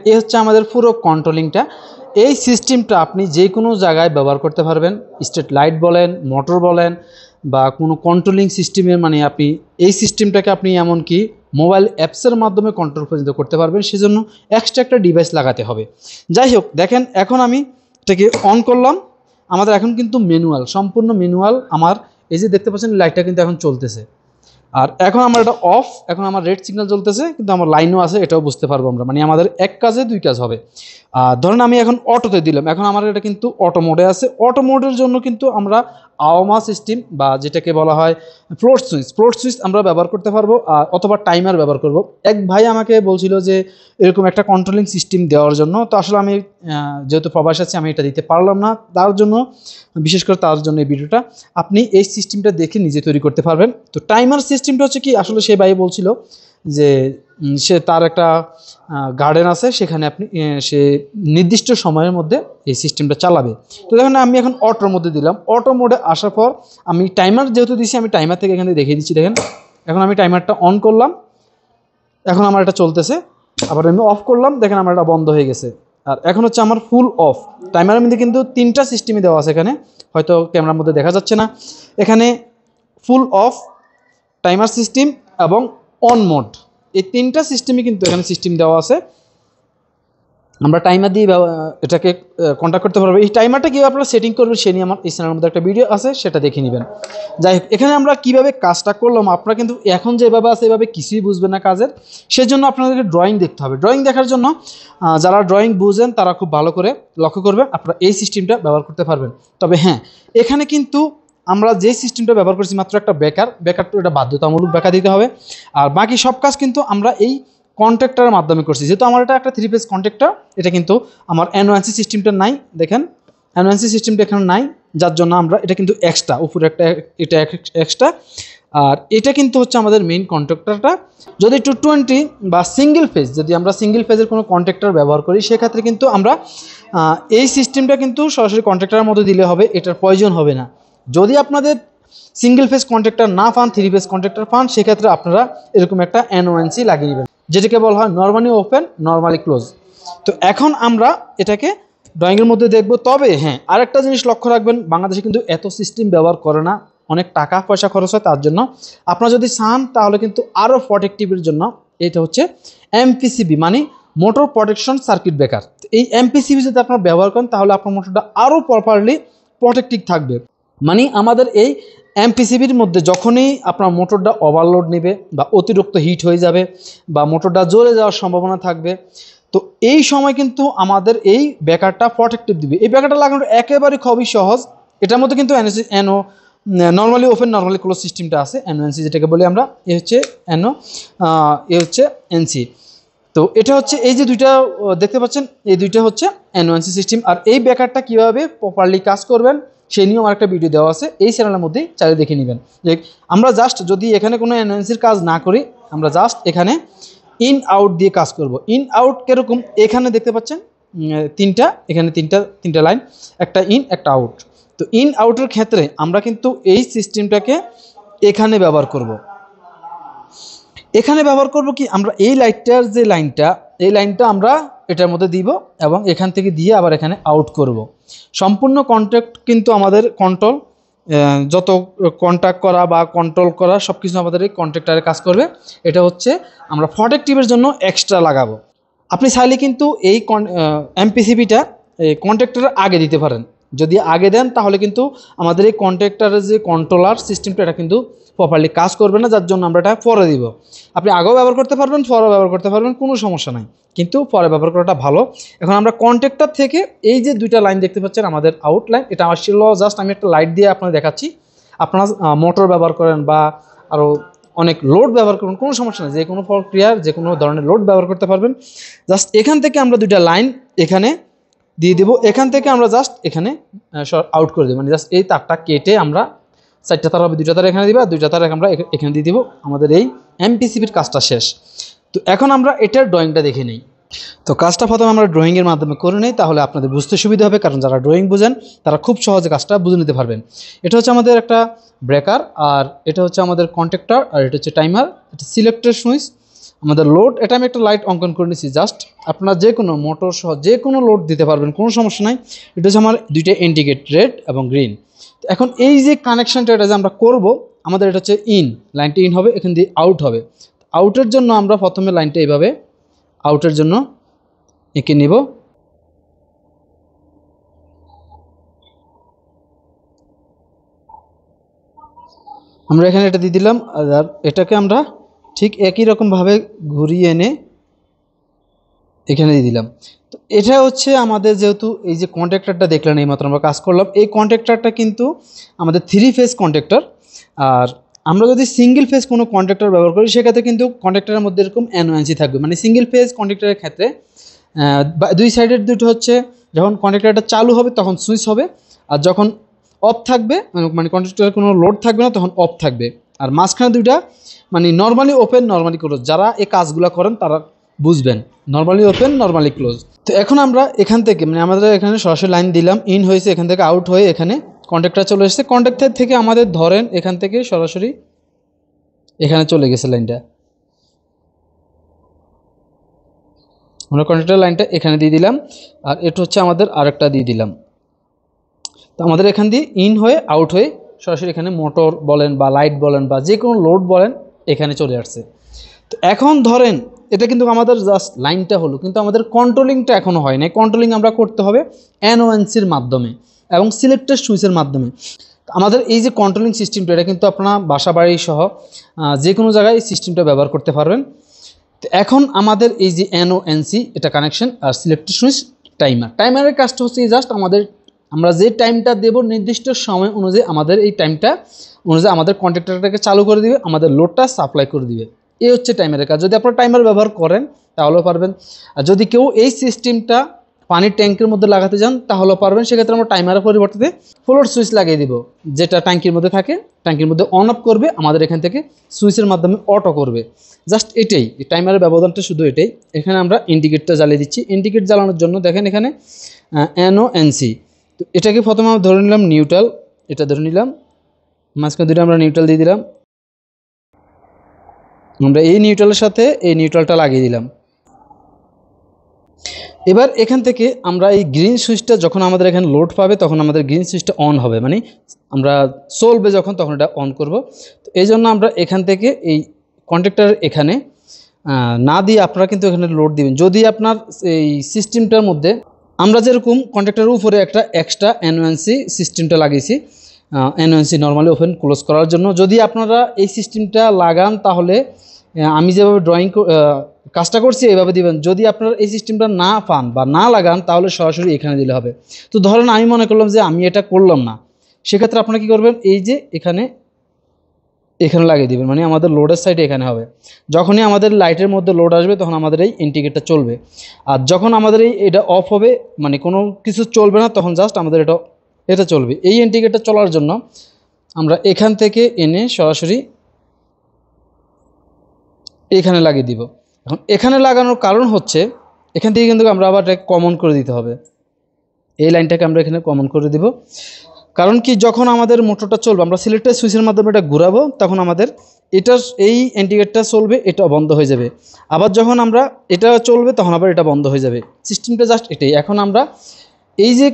এই হচ্ছে আমাদের পুরো কন্ট্রোলিংটা। এই সিস্টেমটা আপনি যে কোনো জায়গায় ব্যবহার করতে পারবেন। স্ট্রিট লাইট বলেন, মোটর বলেন, বা কোনো কন্ট্রোলিং সিস্টেমের মানে আপনি এই সিস্টেমটাকে আপনি এমনকি মোবাইল অ্যাপসের মাধ্যমে কন্ট্রোল পর্যন্ত করতে পারবেন। সেজন্য এক্সট্রা একটা ডিভাইস লাগাতে হবে। যাই হোক, দেখেন এখন আমি এটাকে অন করলাম। আমাদের এখন কিন্তু ম্যানুয়াল, সম্পূর্ণ ম্যানুয়াল। আমার এই যে দেখতে পাচ্ছেন লাইটটা কিন্তু এখন চলতেছে। আর এখন আমার এটা অফ, এখন আমার রেড সিগন্যাল চলতেছে, কিন্তু আমার লাইনও আছে, এটাও বুঝতে পারবো আমরা। মানে আমাদের এক কাজে দুই কাজ হবে। ধরেন আমি এখন অটোতে দিলাম, এখন আমার এটা কিন্তু অটো মোডে আছে। অটো মোডের জন্য কিন্তু আমরা আওমা সিস্টেম বা যেটাকে বলা হয় ফ্লোট সুইচ আমরা ব্যবহার করতে পারবো, অথবা টাইমার ব্যবহার করব। এক ভাই আমাকে বলছিল যে এরকম একটা কন্ট্রোলিং সিস্টেম দেওয়ার জন্য, তো আসলে আমি যেহেতু প্রবাস আছি আমি এটা দিতে পারলাম না। তার জন্য, বিশেষ করে তার জন্য এই ভিডিওটা। আপনি এই সিস্টেমটা দেখে নিজে তৈরি করতে পারবেন। তো টাইমার সিস্টেমটা হচ্ছে কি, আসলে সে ভাই বলছিল যে সে তার একটা গার্ডেন আছে, সেখানে আপনি সে নির্দিষ্ট সময়ের মধ্যে এই সিস্টেমটা চালাবে। তো দেখেন আমি এখন অটোর মধ্যে দিলাম। অটো মোডে আসার পর আমি টাইমার যেহেতু দিচ্ছি, আমি টাইমার থেকে এখানে দেখিয়ে দিচ্ছি। দেখেন এখন আমি টাইমারটা অন করলাম, এখন আমার এটা চলতেছে। আবার আমি অফ করলাম, দেখেন আমার এটা বন্ধ হয়ে গেছে। আর এখন হচ্ছে আমার ফুল অফ। টাইমারের মধ্যে কিন্তু তিনটা সিস্টেমই দেওয়া আছে, এখানে হয়তো ক্যামেরার মধ্যে দেখা যাচ্ছে না। এখানে ফুল অফ, টাইমার সিস্টেম এবং অন মোড, এই তিনটা সিস্টেমই কিন্তু এখানে সিস্টেম দেওয়া আছে। আমরা টাইমার দিয়ে এটাকে কন্ট্যাক্ট করতে পারবো। এই টাইমারটা কীভাবে আপনারা সেটিং করবেন সে নিয়ে আমার এই চ্যানেলের মধ্যে একটা ভিডিও আছে, সেটা দেখে নেবেন। যাই হোক, এখানে আমরা কীভাবে কাজটা করলাম, আপনারা কিন্তু এখন যেভাবে আছে এভাবে কিছুই বুঝবেন না কাজের। সেজন্য আপনাদেরকে ড্রয়িং দেখতে হবে। ড্রয়িং দেখার জন্য যারা ড্রয়িং বুঝেন তারা খুব ভালো করে লক্ষ্য করবেন, আপনারা এই সিস্টেমটা ব্যবহার করতে পারবেন। তবে হ্যাঁ, এখানে কিন্তু আমরা যে সিস্টেমটা ব্যবহার করছি মাত্র একটা বেকার তো এটা বাধ্যতামূলক বেকার দিতে হবে। আর বাকি সব কাজ কিন্তু আমরা এই কন্ট্যাক্টরের মাধ্যমে করছি। যেহেতু আমার এটা একটা 3 পেজ কন্ট্যাক্টর, এটা কিন্তু আমার এনওএনসি সিস্টেমটা নাই। দেখেন এনওএনসি সিস্টেমটা এখানে নাই, যার জন্য আমরা এটা কিন্তু এক্সট্রা উপরে একটা, এটা এক্সট্রা। আর এটা কিন্তু হচ্ছে আমাদের মেইন কন্ট্যাক্টরটা। যদি 220 বা সিঙ্গেল ফেজ, যদি আমরা সিঙ্গেল ফেজের কোনো কন্ট্যাক্টর ব্যবহার করি, সেক্ষেত্রে কিন্তু আমরা এই সিস্টেমটা কিন্তু সরাসরি কন্ট্যাক্টরের মধ্যে দিলে হবে, এটার প্রয়োজন হবে না। যদি আপনাদের সিঙ্গেল ফেজ কন্ট্যাক্টর না পান, 3 পেজ কন্ট্যাক্টর পান, সেক্ষেত্রে আপনারা এরকম একটা এনওএনসি লাগিয়ে নেবেন, যেটাকে বলা হয় নরমালি ওপেন নরমালি ক্লোজ। তো এখন আমরা এটাকে ড্রয়িংয়ের মধ্যে দেখব। তবে হ্যাঁ, আরেকটা জিনিস লক্ষ্য রাখবেন, বাংলাদেশে কিন্তু এত সিস্টেম ব্যবহার করে না, অনেক টাকা পয়সা খরচ হয়। তার জন্য আপনারা যদি চান তাহলে কিন্তু আরও প্রোটেক্টিভের জন্য এটা হচ্ছে এমপিসিবি, মানে মোটর প্রোটেকশন সার্কিট ব্রেকার। এই এমপিসিবি যদি আপনারা ব্যবহার করেন তাহলে আপনার মোটরটা আরও প্রপারলি প্রোটেক্টিভ থাকবে। মানে আমাদের এই এমপিসিবির মধ্যে যখনই আপনার মোটরটা ওভারলোড নেবে বা অতিরিক্ত হিট হয়ে যাবে বা মোটরটা জ্বলে যাওয়ার সম্ভাবনা থাকবে, তো এই সময় কিন্তু আমাদের এই ব্রেকারটা প্রোটেক্টিভ দিবে। এই ব্রেকারটা লাগানো একেবারে খুবই সহজ। এটার মধ্যে কিন্তু নর্মালি ওপেন নর্মালি ক্লোজ সিস্টেমটা আছে, এনওএনসি যেটাকে বলি আমরা। এ হচ্ছে এ হচ্ছে এনসি। তো এটা হচ্ছে এই যে দুইটা দেখতে পাচ্ছেন, এই দুইটা হচ্ছে এনওএনসি সিস্টেম। আর এই ব্রেকারটা কীভাবে প্রপারলি কাজ করবেন সেই নিয়েও আরেকটা ভিডিও দেওয়া আছে, এই চ্যানেলের মধ্যেই চালিয়ে দেখে নেবেন। যে আমরা জাস্ট যদি এখানে কোনো এনওএনসির কাজ না করি, আমরা জাস্ট এখানে ইন আউট দিয়ে কাজ করব। ইন আউট কীরকম, এখানে দেখতে পাচ্ছেন এখানে তিনটা লাইন, একটা ইন একটা আউট। তো ইন আউটের ক্ষেত্রে আমরা কিন্তু এই সিস্টেমটাকে এখানে ব্যবহার করব। এখানে ব্যবহার করব কি, আমরা এই লাইটটার যে এই লাইনটা আমরা এটার মধ্যে দিব এবং এখান থেকে দিয়ে আবার এখানে আউট করব। সম্পূর্ণ কন্ট্যাক্ট কিন্তু আমাদের কন্ট্রোল, যত কন্ট্যাক্ট করা বা কন্ট্রোল করা সব কিছু আমাদের এই কন্ট্যাক্টারে কাজ করবে। এটা হচ্ছে আমরা প্রোটেক্টিভের জন্য এক্সট্রা লাগাবো। আপনি চাইলে কিন্তু এই এমপিসিবিটা কন্ট্যাক্টরের আগে দিতে পারেন। যদি আগে দেন তাহলে কিন্তু আমাদের এই কন্ট্যাক্টরের যে কন্ট্রোলার সিস্টেমটা এটা কিন্তু প্রপারলি কাজ করবে না, যার জন্য আমরা এটা পরে দিব। আপনি আগেও ব্যবহার করতে পারবেন, পরেও ব্যবহার করতে পারবেন, কোনো সমস্যা নাই, কিন্তু পরে ব্যবহার করাটা ভালো। এখন আমরা কন্ট্যাক্টর থেকে এই যে দুইটা লাইন দেখতে পাচ্ছেন আমাদের আউটলাইন, এটা আসছিল জাস্ট আমি একটা লাইট দিয়ে আপনাদের দেখাচ্ছি। আপনারা মোটর ব্যবহার করেন বা আরও অনেক লোড ব্যবহার করুন, কোনো সমস্যা নেই, যে কোনো প্রক্রিয়ার যে কোনো ধরনের লোড ব্যবহার করতে পারবেন। জাস্ট এখান থেকে আমরা দুইটা লাইন এখানে দিয়ে দেবো, এখান থেকে আমরা জাস্ট এখানে আউট করে দেবো। মানে জাস্ট এই তারটা কেটে আমরা 4টা তার হবে, 2টা তার এখানে দিবা, 2টা তার আমরা এখানে দিয়ে দিব, আমাদের এই এমপিসিবির কাজটা শেষ। তো এখন আমরা এটার ড্রয়িংটা দেখে নিই। তো কাজটা প্রথমে আমরা ড্রয়িংয়ের মাধ্যমে করে নিই, তাহলে আপনাদের বুঝতে সুবিধা হবে, কারণ যারা ড্রয়িং বুঝেন তারা খুব সহজে কাজটা বুঝে নিতে পারবেন। এটা হচ্ছে আমাদের একটা ব্রেকার, আর এটা হচ্ছে আমাদের কন্ট্যাক্টর, আর এটা হচ্ছে টাইমার, এটা সিলেক্টর সুইচ, আমাদের লোড, এটা আমি একটা লাইট অঙ্কন করে নিচ্ছি জাস্ট। আপনারা যে কোনো মোটর সহ যে কোনো লোড দিতে পারবেন, কোনো সমস্যা নাই। এটা হচ্ছে আমার দুইটা ইন্ডিকেট, রেড এবং গ্রিন। এখন এই যে কানেকশনটা এটা যে আমরা করব, আমাদের এটা হচ্ছে ইন, লাইনটা ইন হবে, এখান দিয়ে আউট হবে। আউটের জন্য আমরা প্রথমে লাইনটা এইভাবে আউটের জন্য এঁকে নিব। আমরা এখানে এটা দিয়ে দিলাম, আর এটাকে আমরা ঠিক একই রকমভাবে ঘুরিয়ে এনে এখানে দিয়ে দিলাম। তো এটা হচ্ছে আমাদের, যেহেতু এই যে কন্ট্যাক্টরটা দেখলেন এইমাত্র আমরা কাজ করলাম, এই কন্ট্যাক্টরটা কিন্তু আমাদের 3 ফেজ কন্ট্যাক্টর। আর আমরা যদি সিঙ্গেল ফেজ কোনো কন্ট্যাক্টর ব্যবহার করি, সেক্ষেত্রে কিন্তু কন্ট্যাক্টরের মধ্যে এরকম NONC থাকবে। মানে সিঙ্গেল ফেজ কন্ট্যাক্টরের ক্ষেত্রে দুই সাইডের দুটো হচ্ছে, যখন কন্ট্যাক্টরটা চালু হবে তখন সুইচ হবে, আর যখন অফ থাকবে মানে কন্ট্যাক্টরের কোনো লোড থাকবে না তখন অফ থাকবে। আর মাঝখানে দুইটা মানে নর্মালি ওপেন, নর্মালি ক্লোজ, যারা এই কাজগুলো করেন তারা বুঝবেন, নর্মালি ওপেন, নর্মালি ক্লোজ। তো এখন আমরা এখান থেকে মানে আমাদের এখানে সরাসরি লাইন দিলাম, ইন হয়েছে, এখান থেকে আউট হয়ে এখানে কন্ট্যাক্টর চলে এসেছে। কন্ট্যাক্টর থেকে আমাদের ধরেন এখান থেকে সরাসরি এখানে চলে গেছে লাইনটা, আমরা কন্ট্যাক্টর লাইনটা এখানে দিয়ে দিলাম, আর এটা হচ্ছে আমাদের আরেকটা দিয়ে দিলাম। তো আমাদের এখান দিয়ে ইন হয়ে আউট হয়ে সরাসরি এখানে মোটর বলেন বা লাইট বলেন বা যে কোনো লোড বলেন এখানে চলে আসছে। তো এখন ধরেন এটা কিন্তু আমাদের জাস্ট লাইনটা হলো, কিন্তু আমাদের কন্ট্রোলিংটা এখনও হয় না। কন্ট্রোলিং আমরা করতে হবে NONCর মাধ্যমে এবং সিলেক্টেড সুইচের মাধ্যমে। আমাদের এই যে কন্ট্রোলিং সিস্টেমটা, এটা কিন্তু আপনারা বাসা বাড়ি সহ যে কোনো জায়গায় এই সিস্টেমটা ব্যবহার করতে পারবেন। তো এখন আমাদের এই যে NONC এটা কানেকশন, আর সিলেক্টেড সুইচ, টাইমারের কাজটা হচ্ছে জাস্ট আমরা যে টাইমটা দেব নির্দিষ্ট সময় অনুযায়ী আমাদের এই টাইমটা অনুযায়ী আমাদের কন্ট্যাক্টরটাকে চালু করে দিবে, আমাদের লোডটা সাপ্লাই করে দিবে। এই হচ্ছে টাইমারের কাজ। যদি আপনারা টাইমার ব্যবহার করেন তাহলেও পারবেন, আর যদি কেউ এই সিস্টেমটা পানির ট্যাঙ্কের মধ্যে লাগাতে চান তাহলেও পারবেন। সেক্ষেত্রে আমরা টাইমারের পরিবর্তে ফ্লোট সুইচ লাগিয়ে দিব, যেটা ট্যাঙ্কির মধ্যে থাকে, ট্যাঙ্কির মধ্যে অন অফ করবে, আমাদের এখান থেকে সুইচের মাধ্যমে অটো করবে। জাস্ট এটাই, এই টাইমারের ব্যবধানটা শুধু এটাই। এখানে আমরা ইন্ডিকেটটা জ্বালিয়ে দিচ্ছি। ইন্ডিকেট জ্বালানোর জন্য দেখেন এখানে NONC। তো এটাকে প্রথমে আমরা ধরে নিলাম নিউট্রাল, এটা ধরে নিলাম, মাঝখানে দুটো আমরা নিউট্রাল দিয়ে দিলাম। আমরা এই নিউট্রালের সাথে এই নিউট্রালটা লাগিয়ে দিলাম। এবার এখান থেকে আমরা এই গ্রিন সুইচটা যখন আমাদের এখানে লোড পাবে তখন আমাদের গ্রিন সুইচটা অন হবে, মানে আমরা চলবে যখন তখন এটা অন করব। তো এই জন্য আমরা এখান থেকে এই কন্ট্যাক্টর এখানে না দিয়ে আপনারা কিন্তু এখানে লোড দিবেন। যদি আপনার এই সিস্টেমটার মধ্যে আমরা যেরকম কন্ট্যাক্টরের উপরে একটা এক্সট্রা NONC সিস্টেমটা লাগিয়েছি, NONC নর্মালি ওপেন ক্লোজ করার জন্য, যদি আপনারা এই সিস্টেমটা লাগান তাহলে আমি যেভাবে কাজটা করছি এইভাবে দিবেন। যদি আপনারা এই সিস্টেমটা না পান বা না লাগান তাহলে সরাসরি এখানে দিলে হবে। তো ধরেন আমি মনে করলাম যে আমি এটা করলাম না, সেক্ষেত্রে আপনারা কী করবেন, এই যে এখানে লাগিয়ে দিবেন, মানে আমাদের লোডের সাইডে এখানে হবে। যখনই আমাদের লাইটের মধ্যে লোড আসবে তখন আমাদের এই ইন্ডিকেটরটা চলবে, আর যখন আমাদের এটা অফ হবে মানে কোনো কিছু চলবে না তখন জাস্ট আমাদের এটা চলবে। এই ইন্ডিকেটর চলার জন্য আমরা এখান থেকে এনে সরাসরি এখানে লাগিয়ে দিব। এখন এখানে লাগানোর কারণ হচ্ছে এখান থেকে কিন্তু আমরা আবার কমন করে দিতে হবে, এই লাইনটাকে আমরা এখানে কমন করে দিব। কারণ কি, যখন আমাদের মোটরটা চলবে আমরা সিলেক্টেড সুইচের মাধ্যমে এটা ঘুরাবো, তখন আমাদের এই ইন্ডিকেটরটা চলবে, এটা বন্ধ হয়ে যাবে। আবার যখন আমরা এটা চলবে তখন আবার এটা বন্ধ হয়ে যাবে। সিস্টেমটা জাস্ট এটাই। এখন আমরা এই যে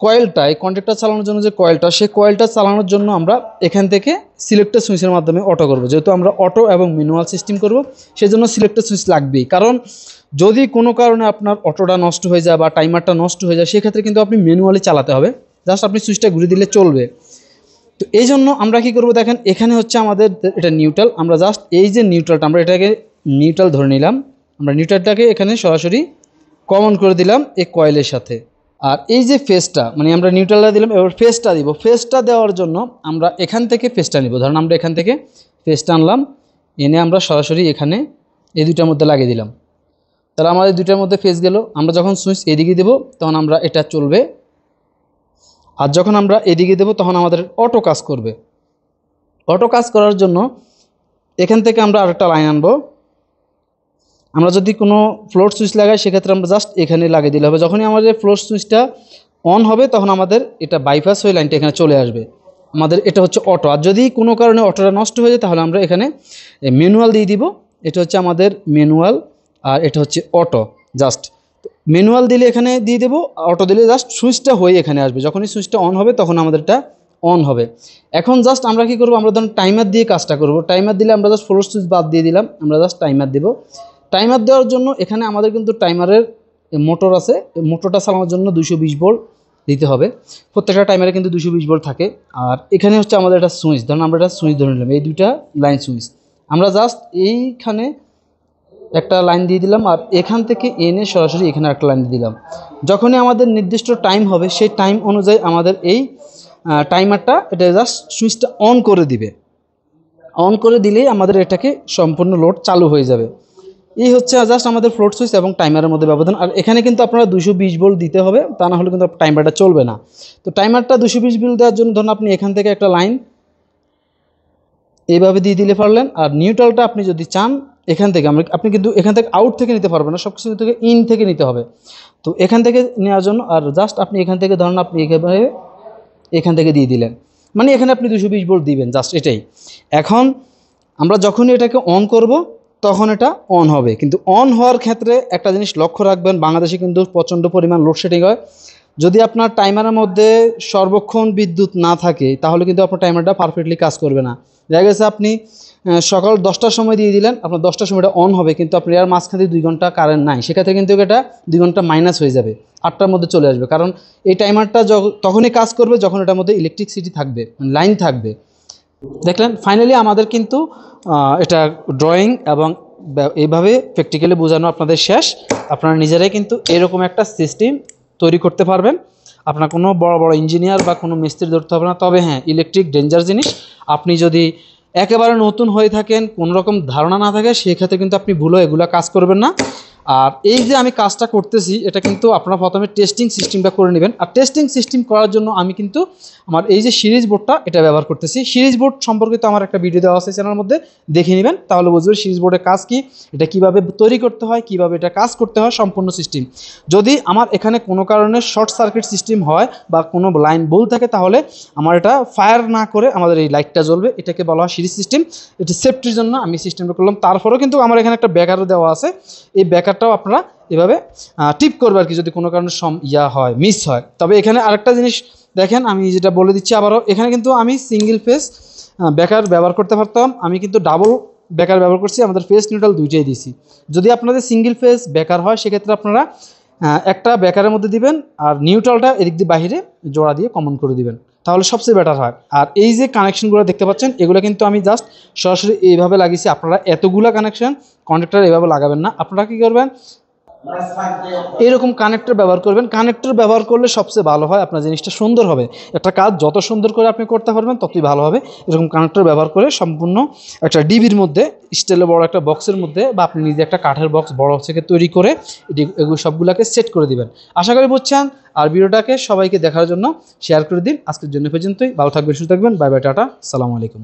কয়েলটা, এই কন্ট্যাক্টর চালানোর জন্য যে কয়েলটা, সেই কয়েলটা চালানোর জন্য আমরা এখান থেকে সিলেক্টেড সুইচের মাধ্যমে অটো করব। যেহেতু আমরা অটো এবং ম্যানুয়াল সিস্টেম করব, সেজন্য সিলেক্টেড সুইচ লাগবেই। কারণ যদি কোনো কারণে আপনার অটোটা নষ্ট হয়ে যায় বা টাইমারটা নষ্ট হয়ে যায়, সেক্ষেত্রে কিন্তু আপনি ম্যানুয়ালি চালাতে হবে, জাস্ট আপনি সুইচটা ঘুরে দিলে চলবে। তো এই জন্য আমরা কী করবো, দেখেন এখানে হচ্ছে আমাদের এটা নিউট্রাল, আমরা জাস্ট এই যে নিউট্রালটা আমরা এটাকে নিউট্রাল ধরে নিলাম, আমরা নিউট্রালটাকে এখানে সরাসরি কমন করে দিলাম এই কয়েলের সাথে। আর এই যে ফেসটা মানে আমরা নিউট্রালটা দিলাম, এবার ফেসটা দিব। ফেসটা দেওয়ার জন্য আমরা এখান থেকে ফেসটা নিব। ধরুন আমরা এখান থেকে ফেসটা আনলাম, এনে আমরা সরাসরি এখানে এই দুইটার মধ্যে লাগিয়ে দিলাম। তাহলে আমাদের দুইটার মধ্যে ফেস গেল। আমরা যখন সুইচ এদিকে দেব তখন আমরা এটা চলবে, আর যখন আমরা এদিকে দেব তখন আমাদের অটো কাজ করবে। অটো কাজ করার জন্য এখান থেকে আমরা আরেকটা লাইন আনবো। আমরা যদি কোনো ফ্লোট সুইচ লাগাই সেক্ষেত্রে আমরা জাস্ট এখানে লাগিয়ে দিলে হবে। যখনই আমাদের ফ্লোট সুইচটা অন হবে তখন আমাদের এটা বাইপাস হয়ে লাইনটা এখানে চলে আসবে। আমাদের এটা হচ্ছে অটো। আর যদি কোনো কারণে অটোটা নষ্ট হয়ে যায় তাহলে আমরা এখানে ম্যানুয়াল দিয়ে দিব, এটা হচ্ছে আমাদের ম্যানুয়াল, আর এটা হচ্ছে অটো। জাস্ট ম্যানুয়াল দিলে এখানে দিয়ে দেবো, অটো দিলে জাস্ট সুইচটা হয়ে এখানে আসবে। যখনই সুইচটা অন হবে তখন আমাদের এটা অন হবে। এখন জাস্ট আমরা কি করব, আমরা ধরুন টাইমার দিয়ে কাজটা করব। টাইমার দিলে আমরা জাস্ট ফ্লোর সুইচ বাদ দিয়ে দিলাম, আমরা জাস্ট টাইমার দেব। টাইমার দেওয়ার জন্য এখানে আমাদের কিন্তু টাইমারের মোটর আছে, মোটরটা চালানোর জন্য 220 ভোল্ট দিতে হবে। প্রত্যেকটা টাইমারে কিন্তু 220 ভোল্ট থাকে। আর এখানে হচ্ছে আমাদের একটা সুইচ, ধরুন আমরা একটা সুইচ ধরে নিলাম, এই দুইটা লাইন সুইচ। আমরা জাস্ট এইখানে একটা লাইন দিয়ে দিলাম, আর এখান থেকে এনে সরাসরি এখানে একটা লাইন দিয়ে দিলাম। যখনই আমাদের নির্দিষ্ট টাইম হবে সেই টাইম অনুযায়ী আমাদের এই টাইমারটা এটা জাস্ট সুইচটা অন করে দিবে। অন করে দিলেই আমাদের এটাকে সম্পূর্ণ লোড চালু হয়ে যাবে। এই হচ্ছে জাস্ট আমাদের ফ্লোট সুইচ এবং টাইমারের মধ্যে ব্যবধান। আর এখানে কিন্তু আপনারা 220 ভোল্ট দিতে হবে, তা না হলে কিন্তু টাইমারটা চলবে না। তো টাইমারটা 220 ভোল্ট দেওয়ার জন্য ধরুন আপনি এখান থেকে একটা লাইন এইভাবে দিয়ে দিলে পারলেন। আর নিউট্রালটা আপনি যদি চান এখান থেকে আপনি কিন্তু এখান থেকে আউট থেকে নিতে পারবেন না, সব কিছু থেকে ইন থেকে নিতে হবে। তো এখান থেকে নেওয়ার জন্য আর জাস্ট আপনি এখান থেকে ধরুন আপনি একেবারে এখান থেকে দিয়ে দিলেন, মানে এখানে আপনি 220 ভোল্ট দিবেন, জাস্ট এটাই। এখন আমরা যখনই এটাকে অন করব তখন এটা অন হবে। কিন্তু অন হওয়ার ক্ষেত্রে একটা জিনিস লক্ষ্য রাখবেন, বাংলাদেশে কিন্তু প্রচণ্ড পরিমাণ লোডশেডিং হয়। যদি আপনার টাইমারের মধ্যে সর্বক্ষণ বিদ্যুৎ না থাকে তাহলে কিন্তু আপনার টাইমারটা পারফেক্টলি কাজ করবে না। দেখা গেছে আপনি সকাল 10টার সময় দিয়ে দিলেন, আপনার 10টার সময় এটা অন হবে, কিন্তু আপনার এর মাঝখানে 2 ঘন্টা কারেন্ট নাই, সেক্ষেত্রে কিন্তু এটা 2 ঘন্টা মাইনাস হয়ে যাবে, 8টার মধ্যে চলে আসবে। কারণ এই টাইমারটা তখনই কাজ করবে যখন এটার মধ্যে ইলেকট্রিসিটি থাকবে, লাইন থাকবে। দেখলেন ফাইনালি আমাদের কিন্তু এটা ড্রয়িং এবং এইভাবে প্র্যাকটিক্যালি বোঝানো আপনাদের শেষ। আপনারা নিজেরাই কিন্তু এরকম একটা সিস্টেম তৈরি করতে পারবেন। আপনার কোনো বড় বড় ইঞ্জিনিয়ার বা কোনো মিস্ত্রি ধরতে হবে না। তবে হ্যাঁ, ইলেকট্রিক ডেঞ্জার জিনিস। আপনি যদি একেবারে নতুন হয়ে থাকেন, কোনো রকম ধারণা না থাকে, সেক্ষেত্রে কিন্তু আপনি ভুলও এগুলো কাজ করবেন না। আর এই যে আমি কাজটা করতেছি এটা কিন্তু আপনারা প্রথমে টেস্টিং সিস্টেমটা করে নেবেন। আর টেস্টিং সিস্টেম করার জন্য আমি কিন্তু আমার এই যে সিরিজ বোর্ডটা এটা ব্যবহার করতেছি। সিরিজ বোর্ড সম্পর্কিত আমার একটা ভিডিও দেওয়া আছে চ্যানেলের মধ্যে, দেখে নেবেন, তাহলে বুঝবেন সিরিজ বোর্ডের কাজ কি, এটা কিভাবে তৈরি করতে হয়, কিভাবে এটা কাজ করতে হয়, সম্পূর্ণ সিস্টেম। যদি আমার এখানে কোনো কারণে শর্ট সার্কিট সিস্টেম হয় বা কোনো লাইন ভুল থাকে তাহলে আমার এটা ফায়ার না করে আমাদের এই লাইটটা জ্বলবে, এটাকে বলা হয় সিরিজ সিস্টেম। এটা সেফটির জন্য আমি সিস্টেমটা করলাম। তারপরেও কিন্তু আমার এখানে একটা ব্যাকারও দেওয়া আছে, এই ব্যাকারটাও আপনারা এভাবে টিপ করবে আর কি, যদি কোনো কারণে হয় মিস হয়। তবে এখানে আরেকটা জিনিস দেখেন, আমি যেটা বলে দিচ্ছি আবারও, এখানে কিন্তু আমি সিঙ্গেল ফেজ ব্যাকার ব্যবহার করতে পারতাম, আমি কিন্তু ডাবল ব্যাকার ব্যবহার করছি, আমাদের ফেস নিউট্রাল দুইটাই দিছি। যদি আপনাদের সিঙ্গেল ফেজ ব্যাকার হয় সেক্ষেত্রে আপনারা একটা ব্যাকারের মধ্যে দিবেন আর নিউট্রালটা এদিক দিয়ে বাইরে জোড়া দিয়ে কমন করে দিবেন, তাহলে সবচেয়ে বেটার হয়। আর এই যে কানেকশনগুলো দেখতে পাচ্ছেন এগুলো কিন্তু আমি জাস্ট সরাসরি এইভাবে লাগিয়েছি। আপনারা এতগুলো কানেকশন কনেক্টর এইভাবে লাগাবেন না, আপনারা কী করবেন, এরকম কানেক্টর ব্যবহার করবেন। কানেক্টর ব্যবহার করলে সবচেয়ে ভালো হয়, আপনার জিনিসটা সুন্দর হবে। একটা কাজ যত সুন্দর করে আপনি করতে পারবেন ততই ভালো হবে। এরকম কানেক্টর ব্যবহার করে সম্পূর্ণ একটা ডিবির মধ্যে, স্টিলের বড় একটা বক্সের মধ্যে, বা আপনি নিজে একটা কাঠের বক্স বড় থেকে তৈরি করে এগুলো সবগুলোকে সেট করে দিবেন। আশা করি বুঝছেন। আর ভিডিওটাকে সবাইকে দেখার জন্য শেয়ার করে দিন। আজকের জন্য পর্যন্তই। ভালো থাকবেন, সুস্থ থাকবেন। বাই বাই, টাটা, আসসালামু আলাইকুম।